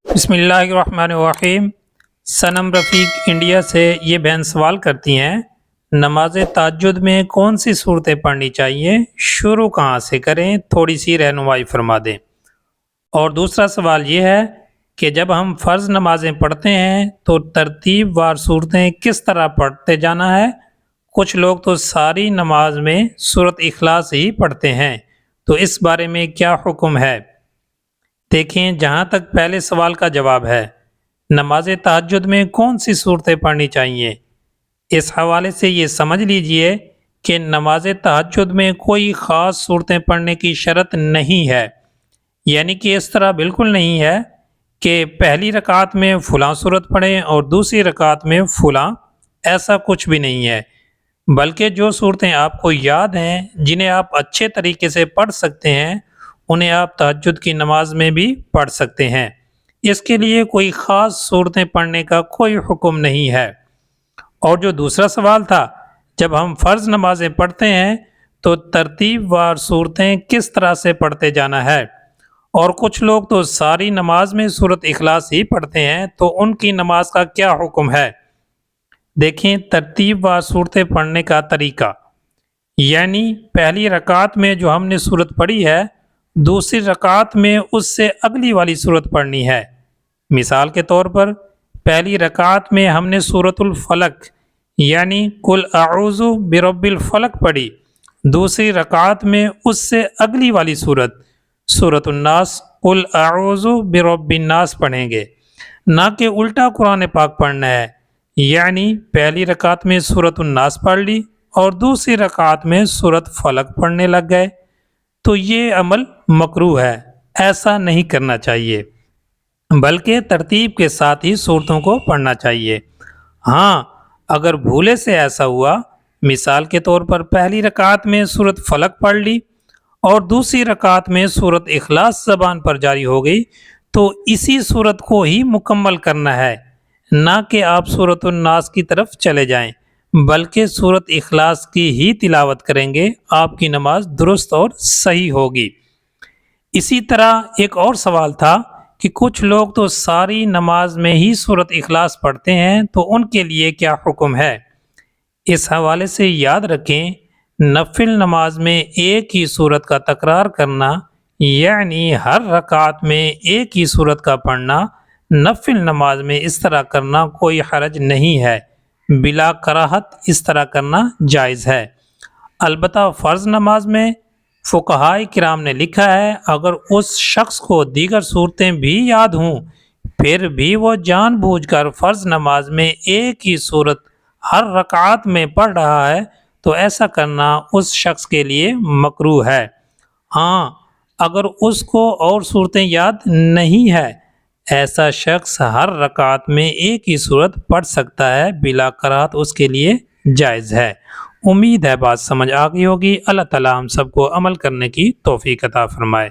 بسم اللہ الرحمن الرحیم۔ صنم رفیق انڈیا سے یہ بہن سوال کرتی ہیں، نماز تہجد میں کون سی صورتیں پڑھنی چاہیے، شروع کہاں سے کریں، تھوڑی سی رہنمائی فرما دیں۔ اور دوسرا سوال یہ ہے کہ جب ہم فرض نمازیں پڑھتے ہیں تو ترتیب وار صورتیں کس طرح پڑھتے جانا ہے؟ کچھ لوگ تو ساری نماز میں سورۃ اخلاص ہی پڑھتے ہیں، تو اس بارے میں کیا حکم ہے؟ دیکھیں، جہاں تک پہلے سوال کا جواب ہے، نماز تہجد میں کون سی صورتیں پڑھنی چاہیے، اس حوالے سے یہ سمجھ لیجئے کہ نماز تہجد میں کوئی خاص صورتیں پڑھنے کی شرط نہیں ہے، یعنی کہ اس طرح بالکل نہیں ہے کہ پہلی رکعت میں فلاں صورت پڑھیں اور دوسری رکعت میں فلاں، ایسا کچھ بھی نہیں ہے، بلکہ جو صورتیں آپ کو یاد ہیں، جنہیں آپ اچھے طریقے سے پڑھ سکتے ہیں، انہیں آپ تہجد کی نماز میں بھی پڑھ سکتے ہیں۔ اس کے لیے کوئی خاص صورتیں پڑھنے کا کوئی حکم نہیں ہے۔ اور جو دوسرا سوال تھا، جب ہم فرض نمازیں پڑھتے ہیں تو ترتیب وار صورتیں کس طرح سے پڑھتے جانا ہے، اور کچھ لوگ تو ساری نماز میں سورۃ اخلاص ہی پڑھتے ہیں، تو ان کی نماز کا کیا حکم ہے؟ دیکھیں، ترتیب وار صورتیں پڑھنے کا طریقہ، یعنی پہلی رکعت میں جو ہم نے صورت پڑھی ہے، دوسری رکعت میں اس سے اگلی والی صورت پڑھنی ہے۔ مثال کے طور پر پہلی رکعت میں ہم نے سورۃ الفلق یعنی قل اعوذ برب الفلق پڑھی، دوسری رکعت میں اس سے اگلی والی صورت سورۃ الناس قل اعوذ برب الناس پڑھیں گے، نہ کہ الٹا قرآن پاک پڑھنا ہے، یعنی پہلی رکعت میں سورۃ الناس پڑھ لی اور دوسری رکعت میں سورۃ فلق پڑھنے لگ گئے، تو یہ عمل مکروہ ہے، ایسا نہیں کرنا چاہیے، بلکہ ترتیب کے ساتھ ہی صورتوں کو پڑھنا چاہیے۔ ہاں، اگر بھولے سے ایسا ہوا، مثال کے طور پر پہلی رکعت میں سورۃ فلق پڑھ لی اور دوسری رکعت میں سورۃ اخلاص زبان پر جاری ہو گئی، تو اسی صورت کو ہی مکمل کرنا ہے، نہ کہ آپ سورۃ الناس کی طرف چلے جائیں، بلکہ سورۃ اخلاص کی ہی تلاوت کریں گے، آپ کی نماز درست اور صحیح ہوگی۔ اسی طرح ایک اور سوال تھا کہ کچھ لوگ تو ساری نماز میں ہی سورۃ اخلاص پڑھتے ہیں، تو ان کے لیے کیا حکم ہے؟ اس حوالے سے یاد رکھیں، نفل نماز میں ایک ہی صورت کا تکرار کرنا، یعنی ہر رکعت میں ایک ہی صورت کا پڑھنا، نفل نماز میں اس طرح کرنا کوئی حرج نہیں ہے، بلا کراہت اس طرح کرنا جائز ہے۔ البتہ فرض نماز میں فقہائے کرام نے لکھا ہے، اگر اس شخص کو دیگر صورتیں بھی یاد ہوں، پھر بھی وہ جان بوجھ کر فرض نماز میں ایک ہی صورت ہر رکعت میں پڑھ رہا ہے، تو ایسا کرنا اس شخص کے لیے مکروہ ہے۔ ہاں، اگر اس کو اور صورتیں یاد نہیں ہے، ایسا شخص ہر رکعت میں ایک ہی صورت پڑھ سکتا ہے، بلا کراہت اس کے لیے جائز ہے۔ امید ہے بات سمجھ آ گئی ہوگی۔ اللہ تعالی ہم سب کو عمل کرنے کی توفیق عطا فرمائے۔